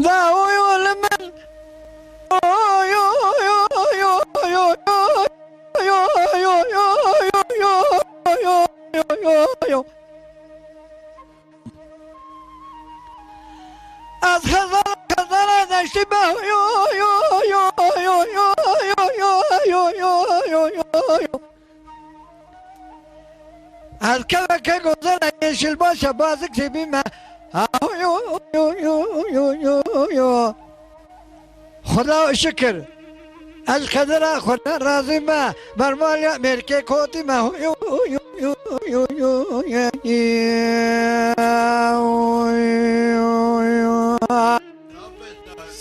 داوي ولمن يو يو يو يو يو يو يو يو يو يو از خزر نشتبه يو يو يو يو يو يو يو يو يو يو از كذا كجوزنا يشيل باشا بازك سبيما يو يو يو يو يو يو خدا شكر القدر خدا راضي ما برمال أمريكا كوتي ما يو يو يو يو يو يو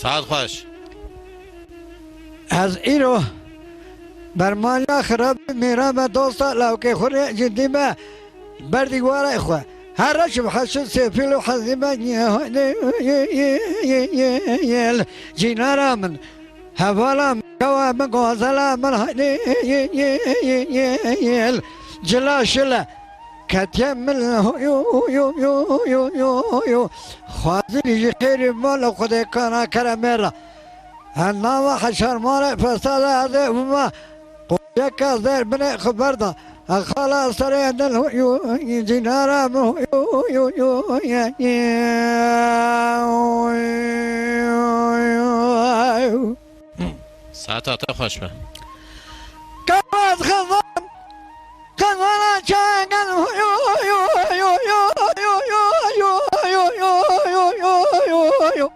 ساعت خوش از ایرو برمال خراب میرا ما دوستا لو که خوره جدی ما بردیواره خواه هر رشب حشد سفیل و حزیبا یل جینارا من هوالا من کوا من گوزلا من یل جلا شلا کتیم من یو یو یو یو یو یو خوازی خیر مال خود کانا کرمیرا هنما حشر مال فساد هذا وما یک از در بنه خبر دا خالا سر دل یو جینارا مو یو یو یو ساعت آتا خوش به کواز خزان خزان چنگل یو یو یو یو یو یو یو یو یو یو یو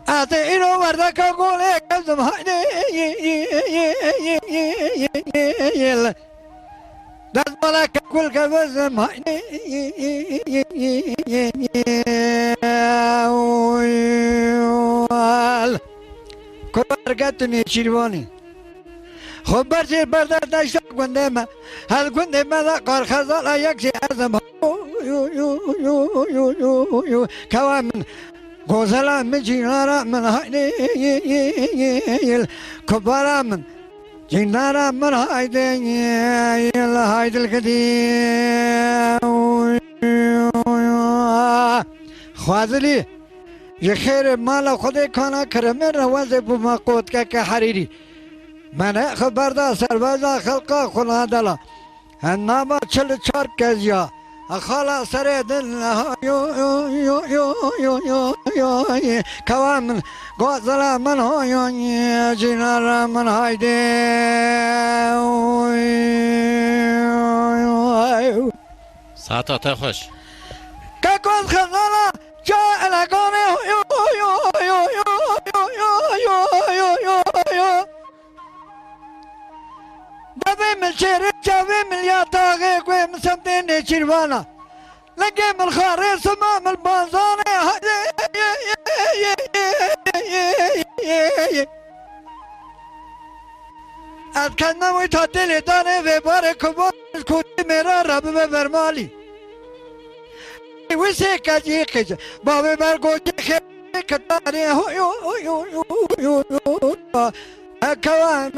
از اینو ورده که گوله کزم هایده یل دست مالا که کل که بزم هایده یل کرگت نیچیروانی خب برچه بردست نشتا گنده ما هل گنده ما دا قار خزالا یک سی ازم یو کوا من گوزلا من جینارا من هایده کبارا من جینارا من هایده هایده القدیم خوازلی یه خیر مال خود کانا کرمه روازه بما قود که حریری من خبر دا سربازا خلقا خلا دلا هنما 44 کزیا خالا سر دل یو یو یو یو یو یو یو کوا من گوزلا من یو جینارا من هایده ساعت آتا خوش که گوز خزالا جا الگانه یو یو یو یو یو یو یو یو یو دبی من شیره جاوی من یا تاغی کوی مسمدین چیروانا لگی من خاری سمام البازانه از کنموی تا دل دانه و بار کبار کودی میرا رب برمالی ویسی کجی کج بابی برگوجی خیلی کتاری یو یو یو یو یو اکوام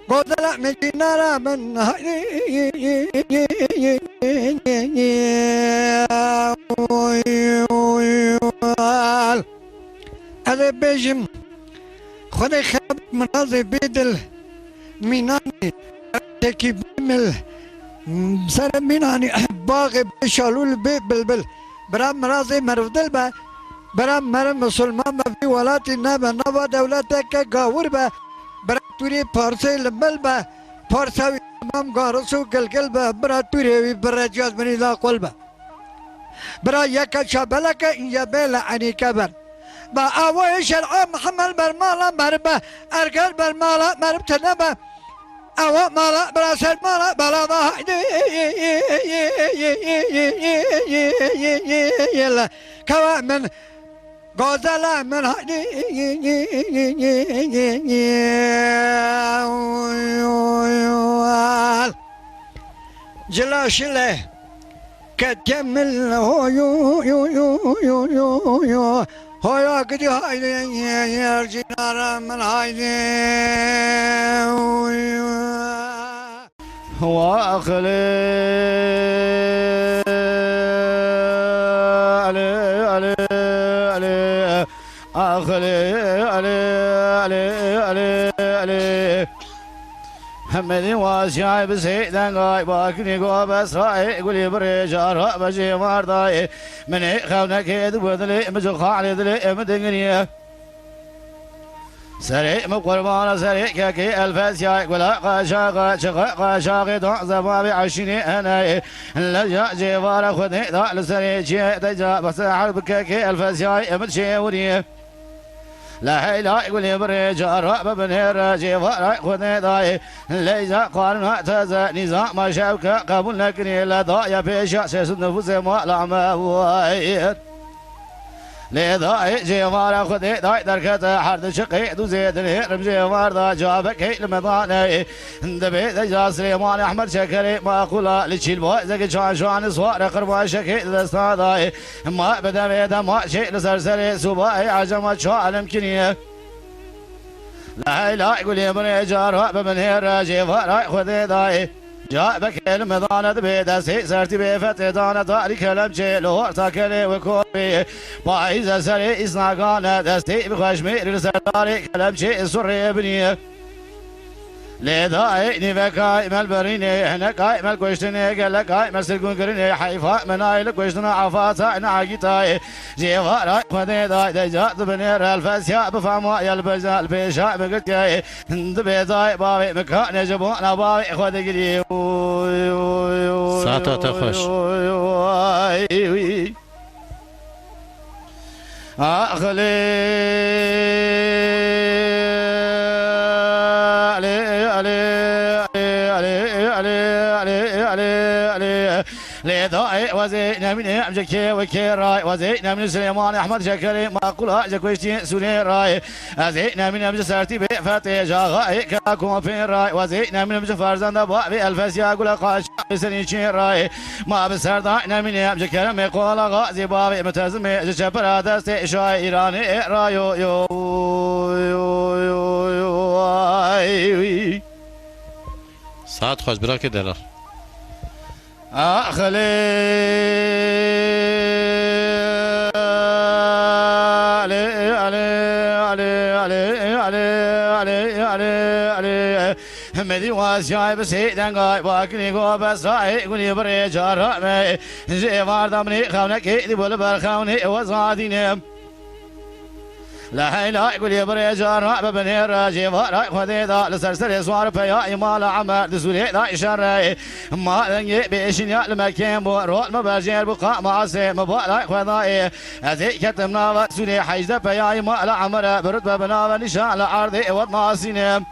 گوزلا من جینارا من از بیشم خود خیاب منازه بیدل مینانی تکی بیمل سر مینانی باغ بشالول بی بلبل برام مرازه مرودل با برام مرم مسلمان با بی ولاتی نبا نبا دولت که گاور با برا توری پارسه لمبل با پارساوی تمام گارسو گلگل با برا توری وی برا جاز منی لا قل با برا یکا شابلک اینجا بیل عنی کبر با آوای شرعا محمل برمالا مربا ارگل برمالا مرب تنبا آوا مالا برا سر مالا بالا دا یلا کوا من گازلا من جلا شله كتمل يو يو يو يو يو يو هيا قدي هايدي يا جنار من هايدي هو أخلي علي علي علي أخلي علي علي علي علي همدي واسعي بسيدان غاي باكني قو بس راي قولي بريجار بجي مارداي مني خونك يدبدلي مجخ علي دلي مدنيا سريع مقربان سريع كاكي الفاسيا ولا قاشاق شق قاشاق دع زبابي عشيني انا لجا جوار خذني ذا لسريع جي دجا بس حرب كاكي الفاسيا متشي وريه لا لا يقول يبري جار ببنير جوار خذني ذا ليجا قارن تزا نظام ما شوكه قبول نكني لا ضايا بيشا سيس نفوس ما لا ما وايد لذا جوار خذي داي دركته حرد شقي دوزيد الهرم جوار ذا جابك المضاني دبي ذا سليمان احمد شكري ما قولا لشيل بو زك شان صوار قرب شكي الاستاذ ما بدا بدا ما شيء لسرسري سباي عجمت شو علم كنيه لا لا يقول يا جار بمن هير جوار خذي داي جاء بكل مضانة بيدسي سرتي بفتح دانة تاري كلام شيلو ارتاكلي وكوبي بايز سري اسناقانة دستي بخشمي رسالاري كلام شي سري ابني لذا نيفكاي مالبريني هنا كاي مال كوشتني قال كاي مسلكون كرني حيفا منايل كوشتنا عفاتا نعاقيتاي جيفا خذي داي دجات بنير الفاسيا بفما يلبجا البيشا بقتاي دبيداي بابي مكان جبونا بابي خذي قلي ساعتها تخش لذا وزينا من أمجكي وكيراي وزينا من سليمان أحمد شكري ما قلها جكوشتي سنيراي وزينا من أمج سرتي بفتي جاغاي كاكو في راي وزينا من أمج فرزان دبابي الفسيا قل قاش بسني راي ما بسردنا من أمج كرم قول غازي بابي متزمي جشبرا دستي شاي إيراني رايو يو يو يو يو ساعت خوش براكي دلار أخلي علي علي علي علي علي علي همدي واسعي بسيدان غاي باكني قو بس راي قولي بري جار مي جيوار دمني خونك يدي بول برخوني وزاديني لا لا يقول يبري جار ببنير جيفار خذي ذا لسرسري صوار فيا يمال عمر دسولي لا شري ما ذنجي بيشين يا المكان بو رول مباجير بقاء معسي مبالا خذاي هذي كتمنا وسولي حيزة فيا يمال عمر برد ببنا ونشان لعرضي وطماسين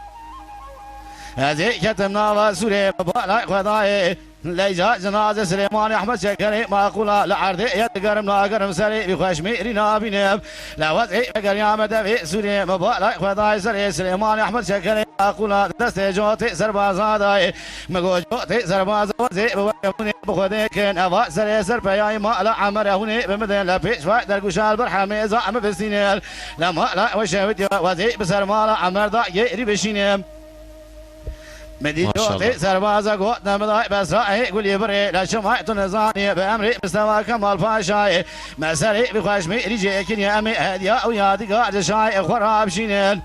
هذي كتمنا وسولي مبالا خذاي ليجا جنازة سليمان أحمد شكري ما قولا لعرضي يتقرم ناقرم سري بخشمي رينا بنيب لا وضعي بقريام دفي سوري مبالا خذاي سري سليمان أحمد شكري ما قولا دستي جوتي سربازا داي مقو جوتي سربازا وزي بوكموني بخذي كن أفا سري سربياي ما لا عمر هوني بمدين لبيش فاي درقشال برحمي زعم بسينيل لما لا وشاوتي وزي بسرمالا عمر دا يري بشينيم مدينتي سربازا قوت نمضاي بس راي قول يبري لا شمعت نزاني بأمري مستوى كمال باشاي مسري بخشمي رجي كني أمي هديا ويادي قاعد شاي اخورا بشينين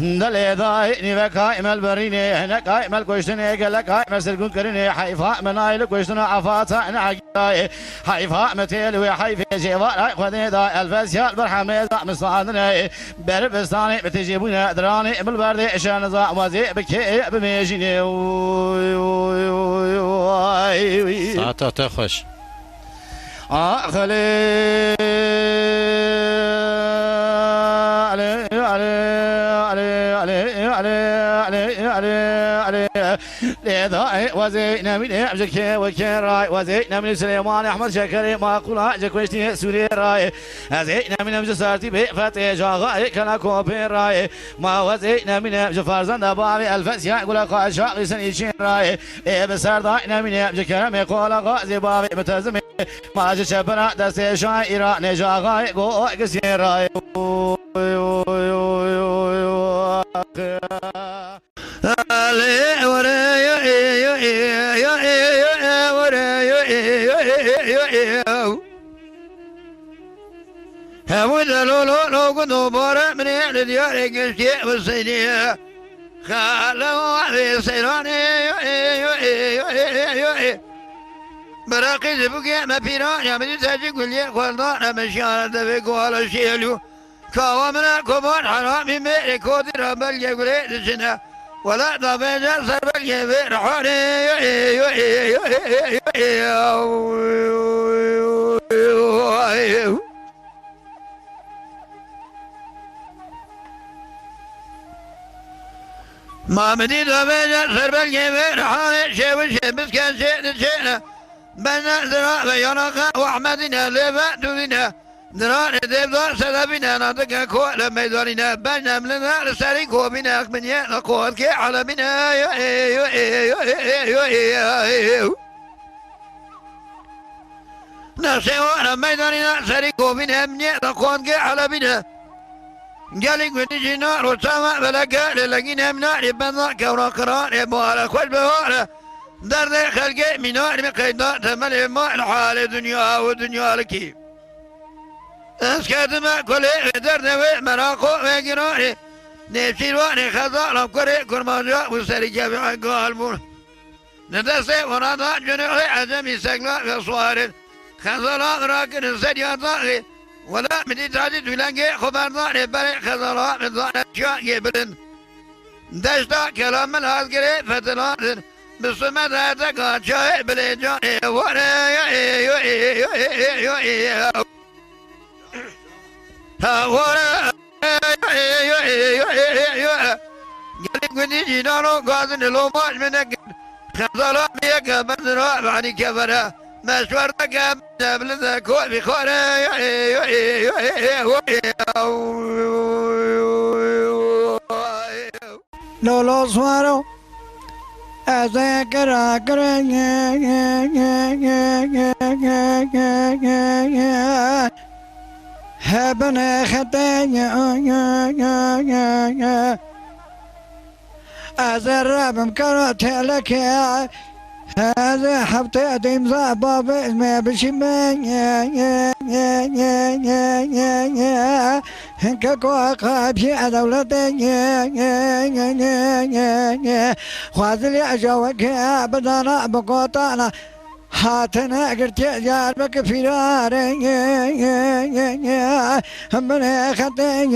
دلي ذاي نيفكاي مالبريني هناك هاي مال كوشتني قال لك هاي مسلكون كرني حيفا منايل كوشتنا عفاتا نعقاي حيفا متيل وحيفي جيوار هاي خذي ذا الفاسيا البرحمي ذا مصادني بربستاني بتجيبونا دراني بالبردي شان ذا وزي بكي بميجيني ساعتها تخش أخلي علي علي علي علي علي لذا وزينا من أمجك وكيراي وزينا من سليمان أحمد شكري ما قولا جكوشتي سوري راي وزينا من أمج سارتي بفتي جاغاي كنا كوبي راي ما وزينا من أمج فرزان دبابي الفسيا قولا قاشاقي سنيشين راي بسردائنا من أمج كرمي قولا غازي بابي متزمي ما جشبنا دستي شايرا نجاغاي قو قسي راي هو دلولو كنو بورا من أهل ديار قشتي والسيدية خالوا في سيراني براقي زبقي ما فينا يا من تاجي كل يقولنا مشيانا دفق ولا شيلو كوامنا كبار حرامي ميري كودي ربل يقولي سنة ولا ضبجا سربل يبير حوري ما مدي ضبجا سربل يبير حوري شوي شبس كان شينا بنا ذرا بيانك وأحمدنا لبا دوننا ذرا ندبا سلبنا نطق كولا ميداننا بنا ملنا لسري كوبنا أكمنيا نقول كي على منا نسيوانا ميداننا سري كوبنا منيا نقول كي على منا قالي قلت جينا رسامة بلا قال لقينا منا لبنا كورا قرار يبوالا كل بوالا درد خلقي منار مقيدات تملي ما الحال دنيا ودنيا لكي اسكت ما كل درد ومراقو وقراري نفسي واني خزالة كري كرماجا وسري جابع قالبون ندسي ونادا جنوحي عزمي سقلا وصوارد خزالة راكن سريا ضاغي ولا مدي تاجد ولنقي خبر ضاغي بري خزالة من ضاغي شاقي بلن دشتا كلام الهازقري فتنادن بسمة هذا قد شاي بلجاني ورا ورا قال قدي جينانو قاضن لو ماش منك خزلا ميك بدرا بعدي كبرا مشوار قام بلذا كوي بخورا لولو سوارو أذكر هبنا خطايا أزرب مكرت لك هذا حبتي امضاء بابا ما بشمان كاكو قابي دولتي خاذلي أجوك بدنا بقوطانا هاتنا قلت يا بك فرار من خطي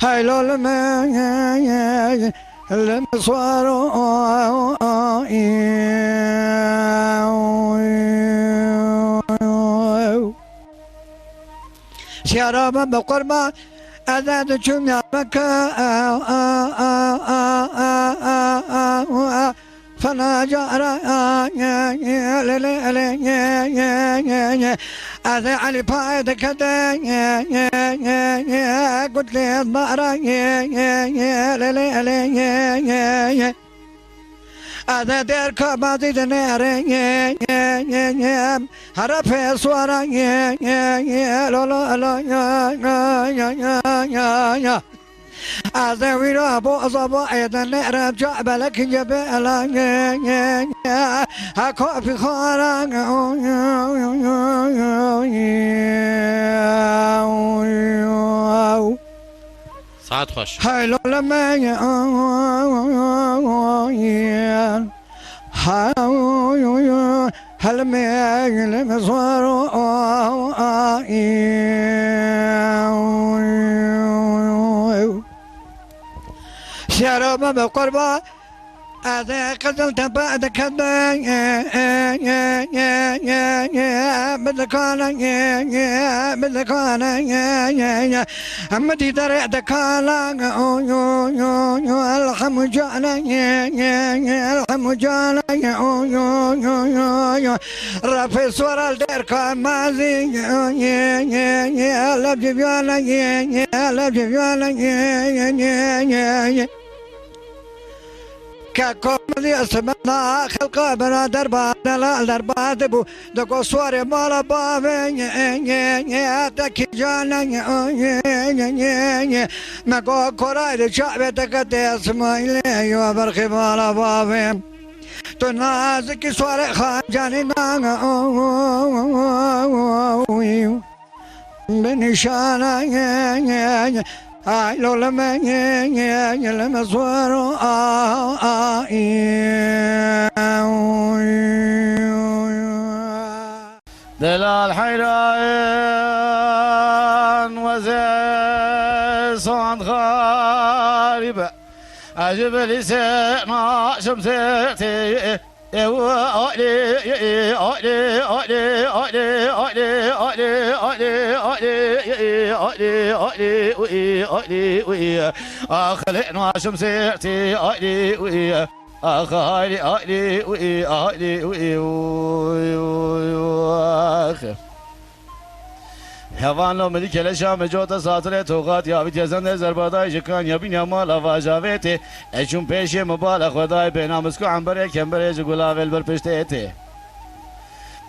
هاي لول ما المصوار شرابا بقربا أذاد شمع مكة فلا جارا أذا علي فايد كدا قلت لي الضارة أذا ديرك بعضي دنير هرفي صورا لا أذا ويرا أبو أصابو أيضا نعرف جعب لك جبالا هكو في خارا ساعت خوش هاي لما هل ما المصور شرب بقربة هذا قتلت بعد كذا بدكانا أمتي درع دكالا الحم جانا الحم جانا رفي صور الدركا مازي لبجي بيانا لبجي بيانا ككومدي اسمنا خلق بنادر بعدنا دربات بو دكو سواري مالا بافين تكي جانا مكو كوراي شعب تكتي اسمايلي وبرخي مالا بافين تو نازک سوار خانجانی بنشانه آی لولمه لما سوارو دلال حيران وزي صوان غاربة عجب لسانا شمسيتي خلقنا شمسيتي أخالي أخلي وي أخلي وي هوانو ملی کلشام جوتا ساتره توقات یا بیت زنده زربادای جکان یا بین مال واجاوته اشون پیش مبال خدای بینامس کو عنبر کمبر جگولاول بر پشته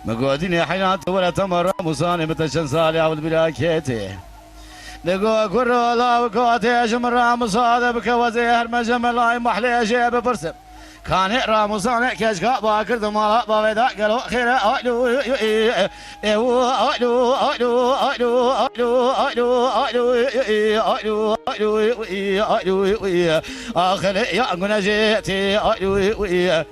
مقودين حينات ولا تمر مصاني متشن صالي عبد بلاكيتي نقول كرو الله وقوتي جمر مصاد بك وزير مجمل لاي محلي جيب برسم كان يقرا مصانع كشكا باكر دمالا بابدا قالوا خير اولو ايو اولو اولو اولو اولو اولو اولو اولو اولو اخر يا قنجيتي اولو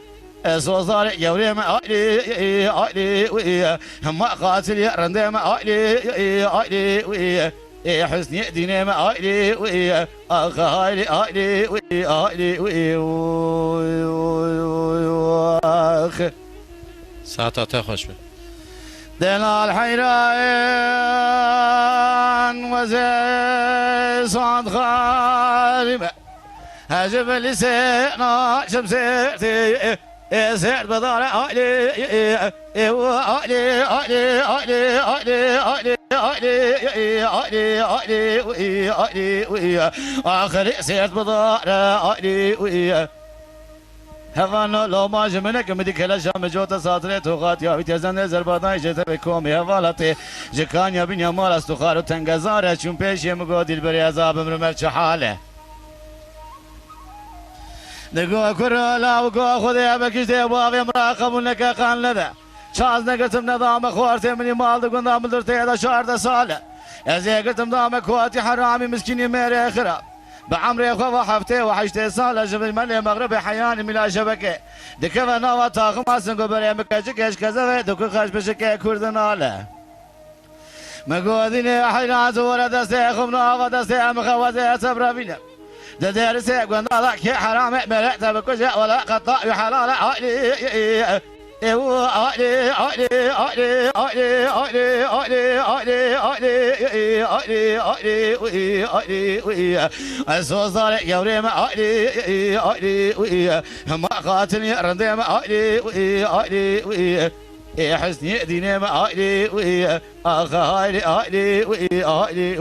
صوصار يوريم اولي اولي هم قاتل يرندم اولي اولي حسني دينام اولي اخالي اولي اولي ساعتها خوش به دلال حيران وزي صاد غاربة هجب لسانا شمسيتي سير بدار علي علي علي علي علي علي علي علي علي آخر سير بدار علي هفانو لو ما جمنك مدي كلا شام جوتا ساتري توقات يا بيتزن زرباداي جت بكوم يا والتي جكان يا بن يا مال استخار تنغزار چون پیش مگودل بر عذاب مرمر حاله نگو کرلا و گو خدا بکش دی باقی مراقب نک خان لده شاز نگرتم نظام خوارت منی مال دگون دام درته دا 14 ساله از گرتم دام کوتی حرامی مسکینی میره خراب بعمري خو حفته وحشته ساله جبل ملي مغرب حياني ملا شبكه دكفا نوا تاخم اسن قبل مكاجكش كذا دك خش بشكه كردناله مقودين حينات ولد سيخم نوا دسي مخوته صبر بينا درس قلنا لك حرام ملأت بكجا ولا قطع حلال علي علي علي علي علي علي علي علي علي علي علي الصوصار يوريم علي علي ما قاتل يرندم علي علي حسني دينام علي اخالي علي علي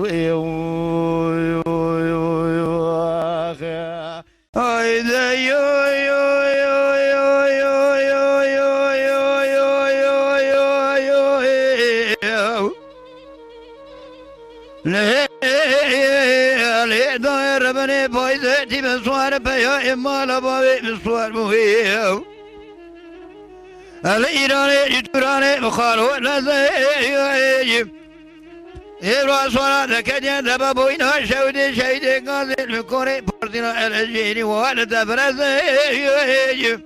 ليه داير بني بايزتي بسوار بيا إمالا بابي بسوار مهيو الإيراني جتوراني بخارو نزيجي إبرا سوانا دكتيا دبا بوينها شودي شهيدي غازي المكوري بارتنا الأجيني ووانا دبرزيجي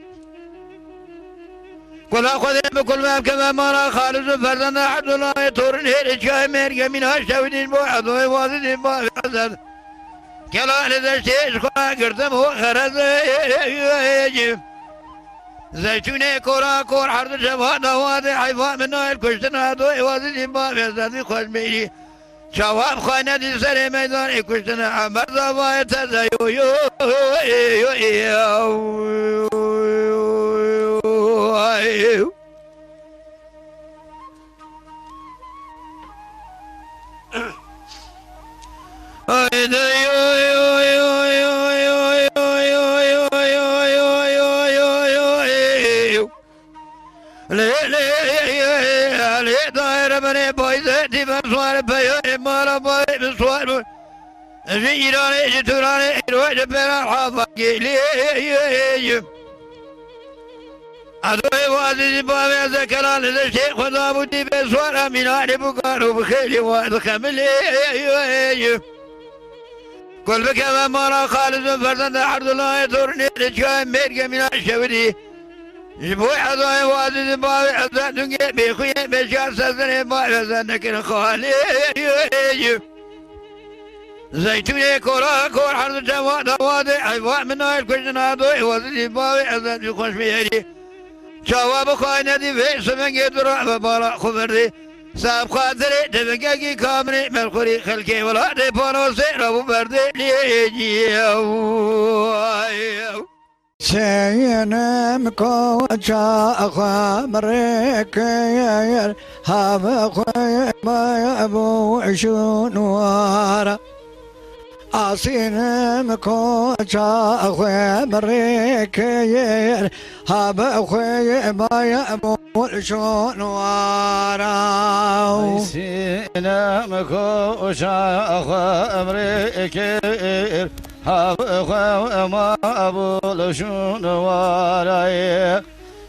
كل أخذ بكل ما كما مرا خالص فردنا عبد الله تورن هير شاي مير منها شودين بو عدوي وازدين بو حسن كلا لذا شيش خلا قردم هو خرز زيتوني كورا كور حرد شبه دوادي حيفاء من نايل كشتنا عدوي وازدين بو حسن خوش ميري شواب خانه دي سري ميدان كشتنا عمر زبايا تزيو يو يو يو عدوي وادي بابي ذكران الشيخ خذا بودي بسوار من علي بقارو بخيلي وادخمل كل بك ما را خالد فرزند عبد الله يثورني رجاء ميرجا من الشوري جبوي عدوي وادي بابي عزادني بخوي بشار سزني بابي زنكر خالي زيتوني كورا كور حرد جواد وادي عيوان من نايل كشنا دوي وادي بابي عزاد يخش ميري جواب خاينة دي في سمن يدرع ببالا خبردي ساب خاطري دفقاقي كامري ملخوري خلقي ولا دي بانو سيرا ببردي ليجي سينم كوچا خامركير هاب خوي ما ابو شنوارا أصينم كوچا خامركير هاب خوي ما ابو شنوارا أصينم كوچا خامركير هاب خوي ما ابو شنوارا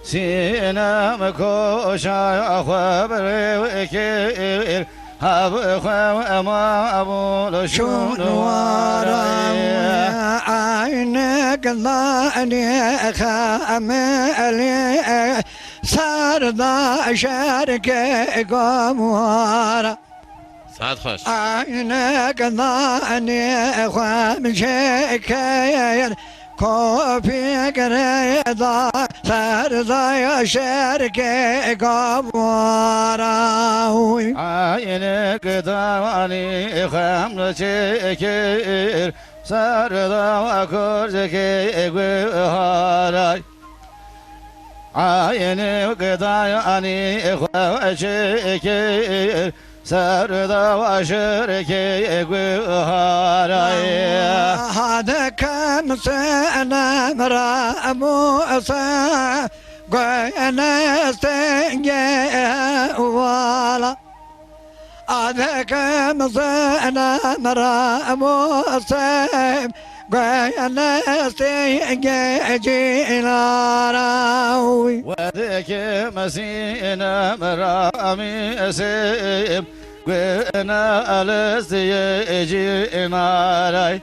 سينم كوشا خبركير هاب خوي ما ابو شنوارا عينك ضاني خاملي صار ضا شارك قموارا ساعت خوش عينك ضاني خامشكير كوفي قريضا صار ضا شارك قموارا عينك ضاني خامشكير صار ضا كرزك قهاراي عينك ضاني خامشكير سردا وشركي قهاراي هذا كم سنة مرا موسى قينا استنجي والا هذا كم سنة مرا موسى قينا استنجي جيلاراوي وذيك مسينا مرامي سيب قينا ألستي جيناراي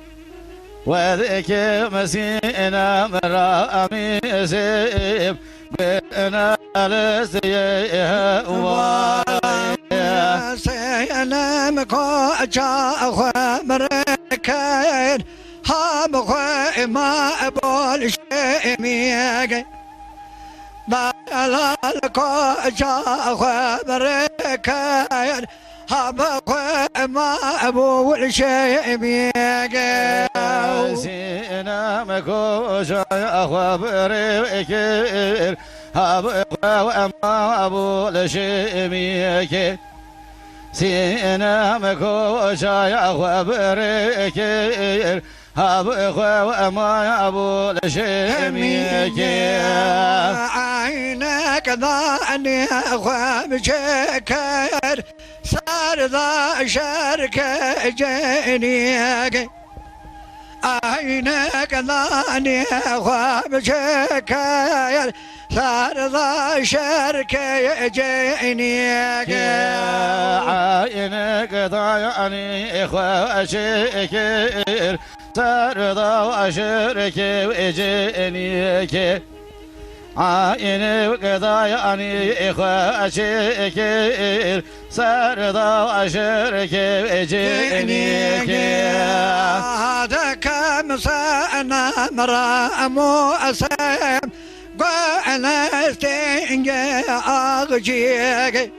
وذيك مسينا مرامي سيب قينا ألستي واي سينا مكوچا خمركين هام خوي ما أبول شيء ميجي بالا الكوچا خمركين هام خوي ما أبول شيء ميجي سينا مكوشا خبركير هام خوي ما أبول شيء ميجي سينا مكوشا خبركير هاب اخوة ما ابو لشيميك عينك ضاني اخوة بشكر صار ذا شرك جينيك عينك ضاني اخوة بشكر صار ذا شرك جينيك عينك ضاني اخوة شكر ترضى وأشرك وإجينيك عيني وقضاياني إخوة شكر سرضى وأشرك وإجينيك هذا كم سنة مرا موسم قانا استنجي أغجيك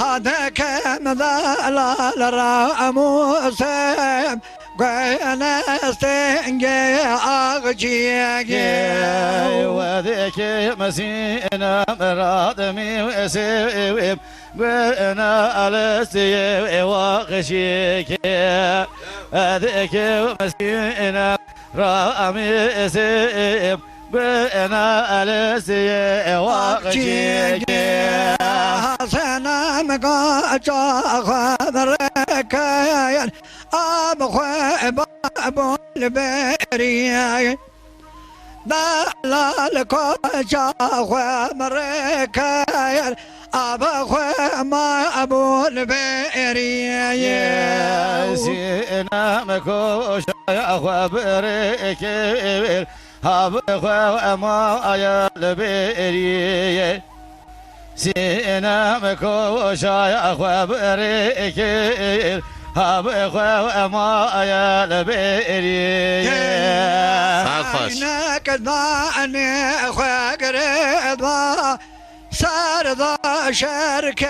هذا كم ضلال را موسم قانا استنجي أغجيك وذيك مسينا مرادمي وسيب قانا ألستي وغشيك وذيك مسينا رامي سيب قانا ألستي وغشيك سنة مقاجا خبركين أبو خوي بابو البريين دلال كوشا ومركاير أبا ما أبو البيري سينا مكوشا وبركاير أبا ما البيري سينا مكوشا وبركاير أبا ما البيري Saat baş. كذاني خقرضا سرضا شرك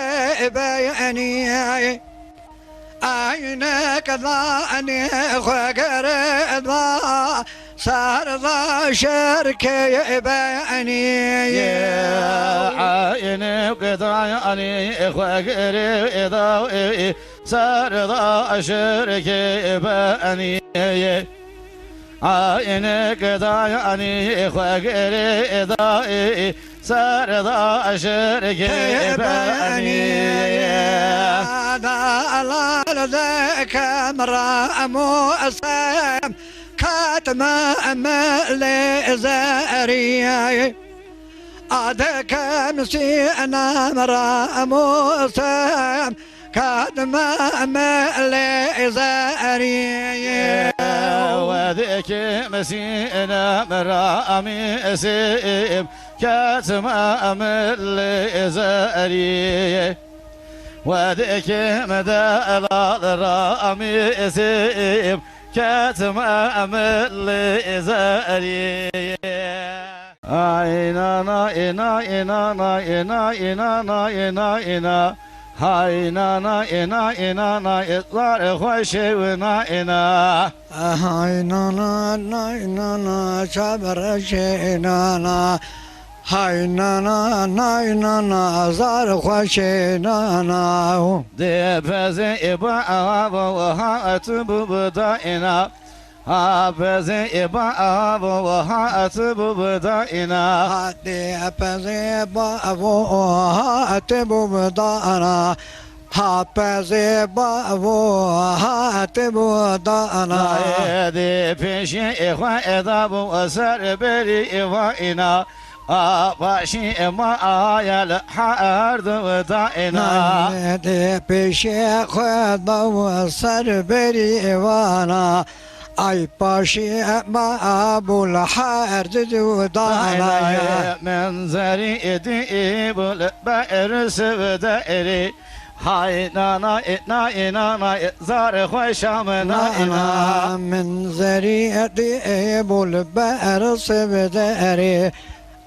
بياني عينك ضاني خقرضا سرضا شرك بياني عينك ضاني خقرضا سرضا شرك بياني عينك ضايعني خقر ضاي سرضا شرك باني هذا ذاك مرا موسم كاتم امل زاري عادك مسينا مرا موسم كاتم امل زاري وذيك مسينا مرامي سيم كاتم امل زاري وذيك مدى الرامي سيم كاتم امل زاري اينا اينا اينا اينا اينا اينا اينا هاي نانا إنا إنا نا إطلع خوشي ونا إنا هاي نانا نانا شبر شينانا هاي نانا نانا زار خوشي نانا دي بزي إبا أبا وها أتبو بدائنا هابزي إبا أبا وها أتبو بدائنا هاتي أبزي بابو هاتبو بدانا هابزي بابو هاتبو دانا دي بيشي إخوة إذابو وسر بري إخوائنا أباشي إما آيال حارد ودائنا دي بيشي خذ وسر بري وانا اي باشي ما ابو الحارد ودانا من زري دي بالبئر سبدائري هاي نانا إتنا إنا زار خوشامنا من زريعتي ابو البئر سبدائري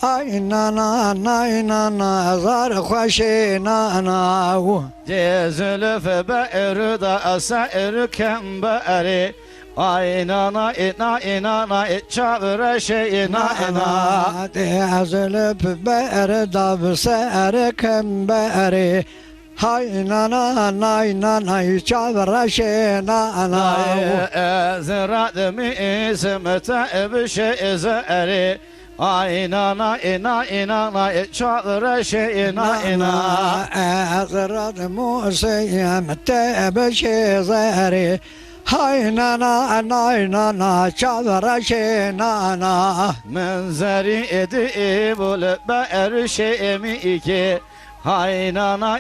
اي نانا نانا زار خوشينا جزل في بئر دا سائر كم بئري اي نانا إتنا إنا إتشابر شينا إنا تهزل بئر دا سائر كم بئري هاي نانا نانا شابر شينا زراد مي سمتا بشي زاري اي نانا إنا شاطر شينا إنا أزرد موسى متى بشي زاري هاي نانا شابر شينا من زري إدئب البئر شي ميكي هاي نانا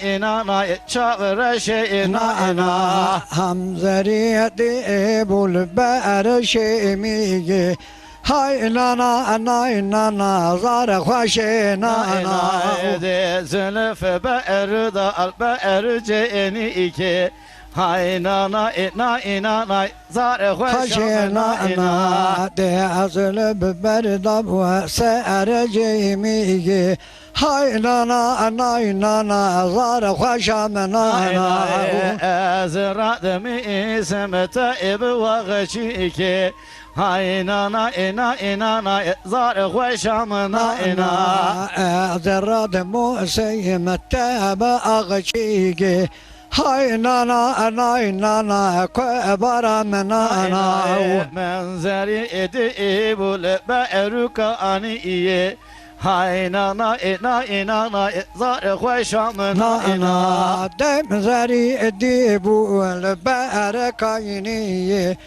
إنا شاطر شينا هم زريعتي ابو البئر شيمي هاي نانا زار خوشينا دي زلف بئر دا البئر جينيكي هاي نانا إنا زار خوشينا دي زلف برد وسائر جيمي هاي نانا زار خوشامنا أزرع دمي سمتائب وغشيكي هاي نانا إنا زار خوشامنا إنا أزرد موسى متاب أغشيكي هاي نانا كبر منانا من زري إدئب البئر كأنية هاي نانا إنا زار خوشامنا دم زري الديب والبئر كايني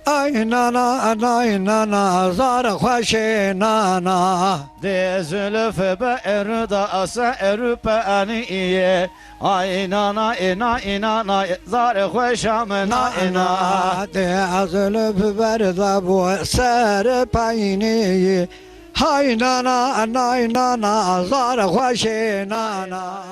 ay nana zar hoşe nana De zülfü be erda asa erüpe aniye ay nana ina zar hoşam na ina de azılıp berda bu ser payni hay nana zar hoşe nana